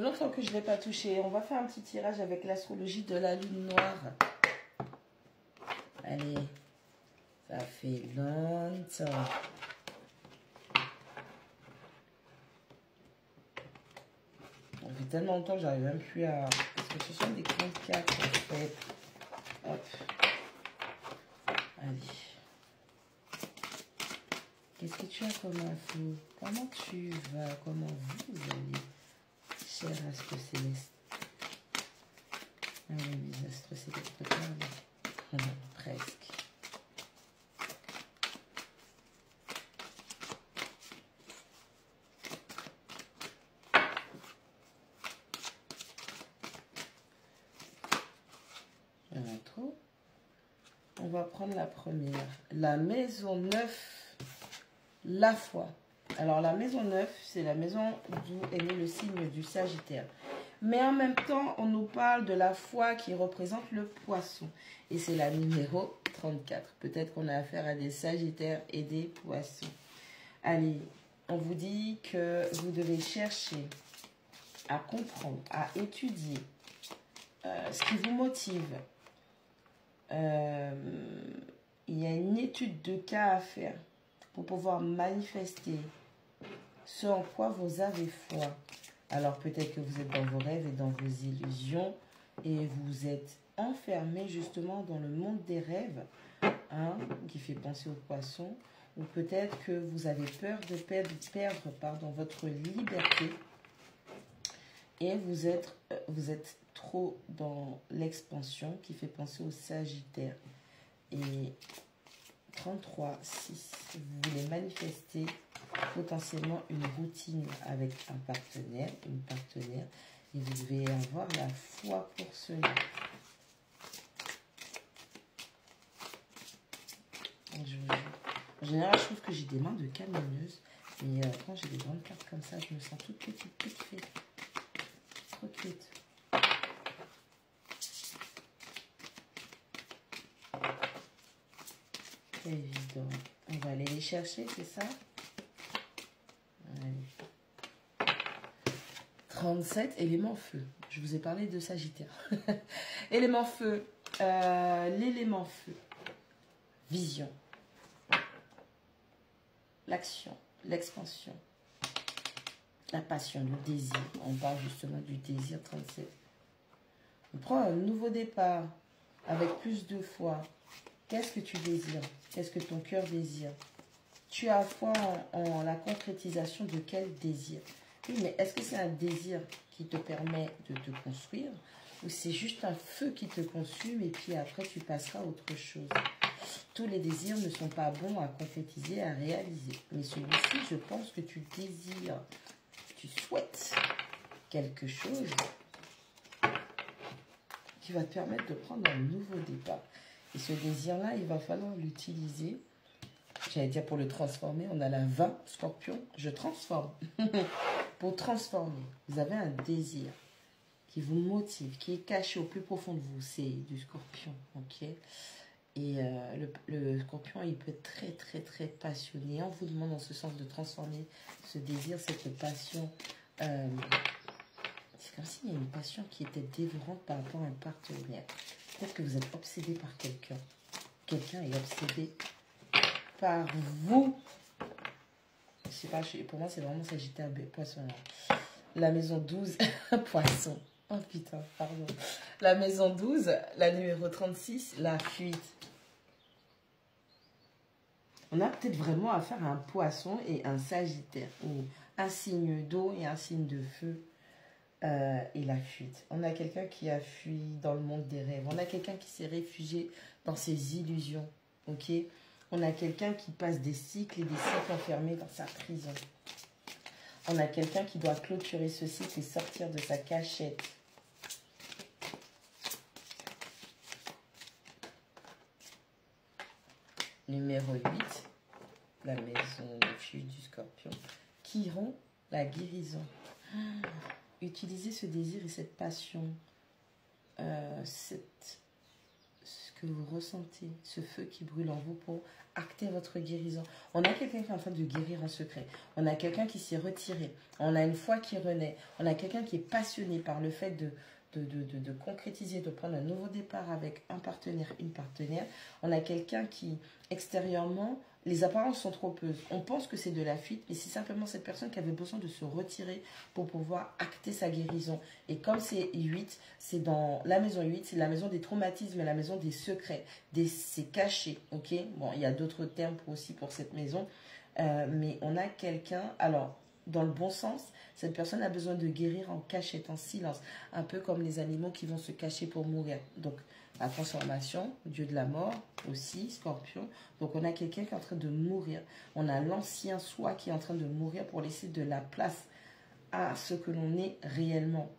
Longtemps que je ne l'ai pas touché. On va faire un petit tirage avec l'astrologie de la lune noire. Allez, ça fait longtemps. Ça fait tellement longtemps que j'arrive même plus à... Parce que ce sont des 34 en fait. Hop. Allez. Qu'est-ce que tu as comme info? Comment tu vas? Comment vous allez? Cher astre céleste. Ah oui, mes astres célestes, presque. Trop. On va prendre la première. La maison 9, la foi. Alors, la maison 9, c'est la maison d'où est né le signe du Sagittaire. Mais en même temps, on nous parle de la foi qui représente le poisson. Et c'est la numéro 34. Peut-être qu'on a affaire à des Sagittaires et des poissons. Allez, on vous dit que vous devez chercher à comprendre, à étudier ce qui vous motive. Il y a une étude de cas à faire pour pouvoir manifester ce en quoi vous avez foi. Alors peut-être que vous êtes dans vos rêves et dans vos illusions et vous êtes enfermé justement dans le monde des rêves, hein, qui fait penser aux poissons, ou peut-être que vous avez peur de perdre votre liberté et vous êtes trop dans l'expansion qui fait penser au Sagittaire. Et 33, 6, vous voulez manifester potentiellement une routine avec un partenaire, une partenaire, et vous devez avoir la foi pour cela. En général, je trouve que j'ai des mains de camionneuse, mais quand j'ai des grandes cartes comme ça, je me sens toute petite, toute fée. Trop cute. Évident. On va aller les chercher, c'est ça? Allez. 37, élément feu. Je vous ai parlé de Sagittaire. Élément feu. L'élément feu. Vision. L'action. L'expansion. La passion, le désir. On parle justement du désir 37. On prend un nouveau départ avec plus de foi. Qu'est-ce que tu désires? Qu'est-ce que ton cœur désire? Tu as foi en la concrétisation de quel désir? Oui, mais est-ce que c'est un désir qui te permet de te construire ou c'est juste un feu qui te consume et puis après tu passeras à autre chose? Tous les désirs ne sont pas bons à concrétiser, à réaliser. Mais celui-ci, je pense que tu désires, tu souhaites quelque chose qui va te permettre de prendre un nouveau départ. Et ce désir-là, il va falloir l'utiliser. J'allais dire pour le transformer, on a la 20, scorpion, je transforme. Pour transformer, vous avez un désir qui vous motive, qui est caché au plus profond de vous, c'est du scorpion, ok? Et le scorpion, il peut être très, très, très passionné. On vous demande en ce sens de transformer ce désir, cette passion. C'est comme s'il y a une passion qui était dévorante par rapport à un partenaire. Peut-être que vous êtes obsédé par quelqu'un. Quelqu'un est obsédé par vous. Je sais pas, pour moi, c'est vraiment Sagittaire, poisson. La maison 12, poisson. Oh putain, pardon. La maison 12, la numéro 36, la fuite. On a peut-être vraiment affaire à un poisson et un Sagittaire. Ou un signe d'eau et un signe de feu. Et la fuite. On a quelqu'un qui a fui dans le monde des rêves. On a quelqu'un qui s'est réfugié dans ses illusions. Ok? On a quelqu'un qui passe des cycles et des cycles enfermés dans sa prison. On a quelqu'un qui doit clôturer ce cycle et sortir de sa cachette. Numéro 8, la maison de fuite du scorpion, qui rompt la guérison. Utilisez ce désir et cette passion, que vous ressentez, ce feu qui brûle en vous pour acter votre guérison. On a quelqu'un qui est en train de guérir en secret. On a quelqu'un qui s'est retiré. On a une foi qui renaît. On a quelqu'un qui est passionné par le fait de concrétiser, de prendre un nouveau départ avec un partenaire, une partenaire. On a quelqu'un qui, extérieurement, les apparences sont trompeuses. On pense que c'est de la fuite, mais c'est simplement cette personne qui avait besoin de se retirer pour pouvoir acter sa guérison. Et comme c'est 8, c'est dans la maison 8, c'est la maison des traumatismes, la maison des secrets, c'est caché, ok? Bon, il y a d'autres termes aussi pour cette maison, mais on a quelqu'un, alors, dans le bon sens, cette personne a besoin de guérir en cachette, en silence, un peu comme les animaux qui vont se cacher pour mourir. Donc, la transformation, dieu de la mort aussi, scorpion. Donc, on a quelqu'un qui est en train de mourir. On a l'ancien soi qui est en train de mourir pour laisser de la place à ce que l'on est réellement.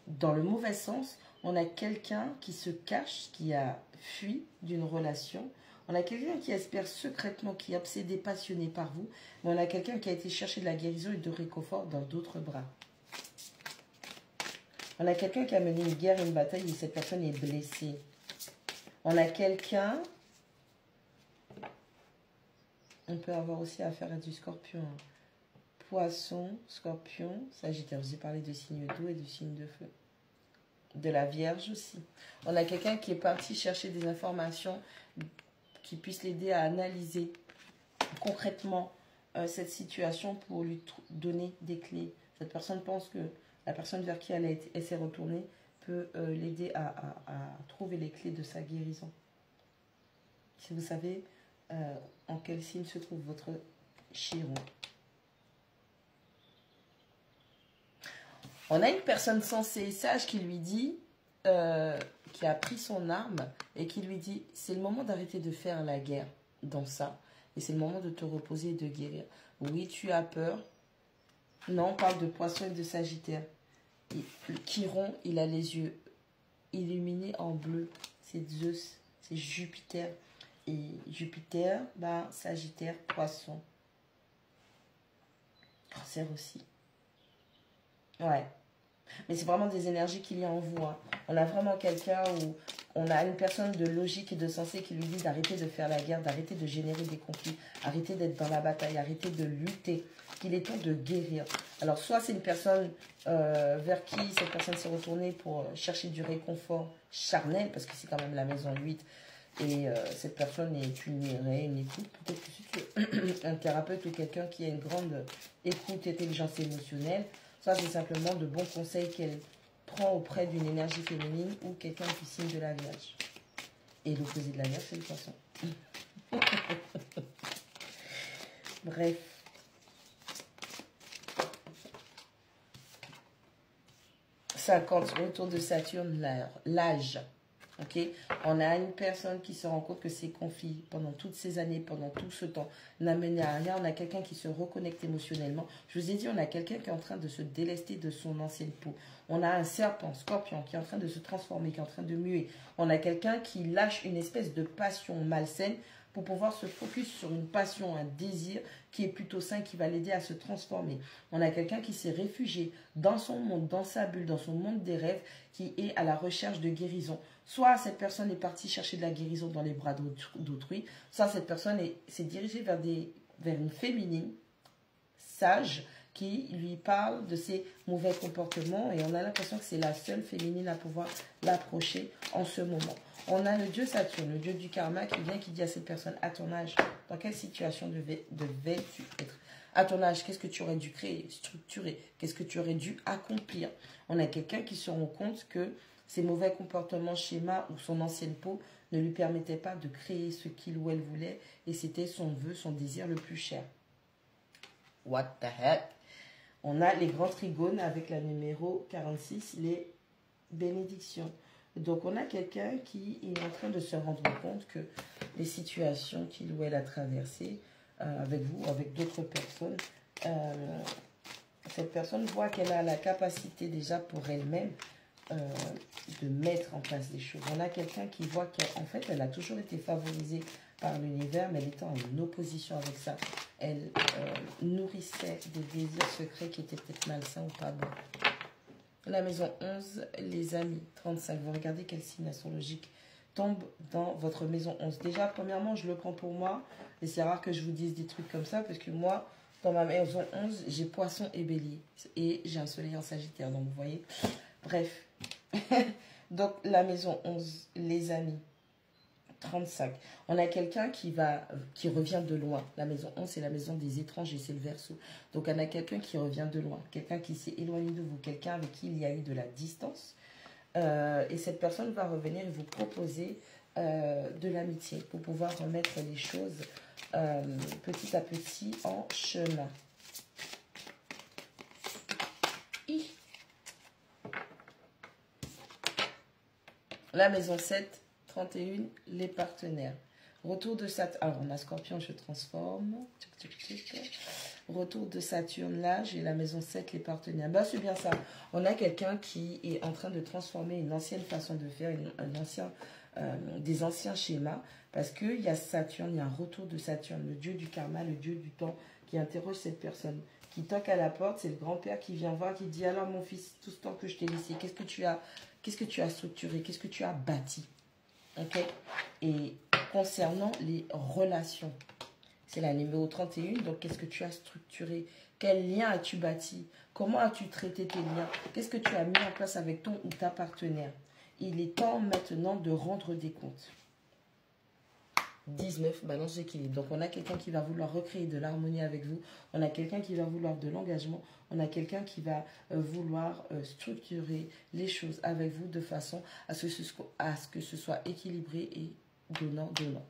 Dans le mauvais sens, on a quelqu'un qui se cache, qui a fui d'une relation. On a quelqu'un qui espère secrètement, qui est obsédé, passionné par vous. Mais on a quelqu'un qui a été chercher de la guérison et de réconfort dans d'autres bras. On a quelqu'un qui a mené une guerre, une bataille et cette personne est blessée. On a quelqu'un... On peut avoir aussi affaire à du scorpion. Poisson, scorpion, sagittaire. Je vous ai parlé de signes d'eau et de signes de feu. De la Vierge aussi. On a quelqu'un qui est parti chercher des informations qui puissent l'aider à analyser concrètement cette situation pour lui donner des clés. Cette personne pense que la personne vers qui elle s'est retournée peut l'aider à trouver les clés de sa guérison. Si vous savez en quel signe se trouve votre chiron. On a une personne sensée et sage qui lui dit, qui a pris son arme et qui lui dit, c'est le moment d'arrêter de faire la guerre dans ça. Et c'est le moment de te reposer et de guérir. Oui, tu as peur. Non, on parle de poisson et de sagittaire. Chiron, il a les yeux illuminés en bleu. C'est Zeus, c'est Jupiter. Et Jupiter, ben, sagittaire, poisson. Cancer aussi. Ouais. Mais c'est vraiment des énergies qu'il y a en vous. Hein. On a vraiment quelqu'un où on a une personne de logique et de sensé qui lui dit d'arrêter de faire la guerre, d'arrêter de générer des conflits, arrêter d'être dans la bataille, arrêter de lutter, qu'il est temps de guérir. Alors, soit c'est une personne vers qui cette personne s'est retournée pour chercher du réconfort charnel, parce que c'est quand même la maison 8, et cette personne est une écoute. Peut-être que c'est un thérapeute ou quelqu'un qui a une grande écoute, intelligence émotionnelle. Ça, c'est simplement de bons conseils qu'elle prend auprès d'une énergie féminine ou quelqu'un du signe de la Vierge. Et l'opposé de la Vierge, c'est le poisson. Bref. Quand retour de Saturne, l'âge. Okay. On a une personne qui se rend compte que ces conflits, pendant toutes ces années, pendant tout ce temps, n'amènent à rien. On a quelqu'un qui se reconnecte émotionnellement. Je vous ai dit, on a quelqu'un qui est en train de se délester de son ancienne peau. On a un serpent, scorpion, qui est en train de se transformer, qui est en train de muer. On a quelqu'un qui lâche une espèce de passion malsaine pour pouvoir se focus sur une passion, un désir qui est plutôt sain, qui va l'aider à se transformer. On a quelqu'un qui s'est réfugié dans son monde, dans sa bulle, dans son monde des rêves, qui est à la recherche de guérison. Soit cette personne est partie chercher de la guérison dans les bras d'autrui, soit cette personne s'est dirigée vers une féminine sage qui lui parle de ses mauvais comportements et on a l'impression que c'est la seule féminine à pouvoir l'approcher en ce moment. On a le dieu Saturne, le dieu du karma qui vient, qui dit à cette personne, à ton âge, dans quelle situation devais-tu être? À ton âge, qu'est-ce que tu aurais dû créer, structurer? Qu'est-ce que tu aurais dû accomplir? On a quelqu'un qui se rend compte que ses mauvais comportements, schémas ou son ancienne peau ne lui permettaient pas de créer ce qu'il ou elle voulait et c'était son vœu, son désir le plus cher. What the heck? On a les grands trigones avec la numéro 46, les bénédictions. Donc, on a quelqu'un qui est en train de se rendre compte que les situations qu'il ou elle a traversées avec vous, avec d'autres personnes, cette personne voit qu'elle a la capacité déjà pour elle-même de mettre en place des choses. On a quelqu'un qui voit qu'en fait, elle a toujours été favorisée par l'univers, mais elle était en opposition avec ça. Elle nourrissait des désirs secrets qui étaient peut-être malsains ou pas bons. La maison 11, les amis, 35. Vous regardez quel signe astrologique tombe dans votre maison 11. Déjà, premièrement, je le prends pour moi. Et c'est rare que je vous dise des trucs comme ça. Parce que moi, dans ma maison 11, j'ai poisson et bélier. Et j'ai un soleil en sagittaire. Donc, vous voyez. Bref. Donc, la maison 11, les amis. 35. On a quelqu'un qui revient de loin. La maison 11, c'est la maison des étrangers, c'est le Verseau. Donc, on a quelqu'un qui revient de loin, quelqu'un qui s'est éloigné de vous, quelqu'un avec qui il y a eu de la distance. Et cette personne va revenir et vous proposer de l'amitié pour pouvoir remettre les choses petit à petit en chemin. La maison 7. 31, les partenaires. Retour de Saturne. Alors, on a Scorpion, je transforme. Retour de Saturne, là, j'ai la maison 7, les partenaires. Bah, c'est bien ça. On a quelqu'un qui est en train de transformer une ancienne façon de faire, des anciens schémas. Parce qu'il y a Saturne, il y a un retour de Saturne, le dieu du karma, le dieu du temps, qui interroge cette personne. Qui toque à la porte, c'est le grand-père qui vient voir, qui dit, alors mon fils, tout ce temps que je t'ai laissé, qu'est-ce que tu as structuré, qu'est-ce que tu as bâti? Ok. Et concernant les relations, c'est la numéro 31. Donc, qu'est-ce que tu as structuré? Quel lien as-tu bâti? Comment as-tu traité tes liens? Qu'est-ce que tu as mis en place avec ton ou ta partenaire? Il est temps maintenant de rendre des comptes. 19, balance d'équilibre. Donc, on a quelqu'un qui va vouloir recréer de l'harmonie avec vous. On a quelqu'un qui va vouloir de l'engagement. On a quelqu'un qui va vouloir structurer les choses avec vous de façon à ce que ce soit équilibré et donnant-donnant.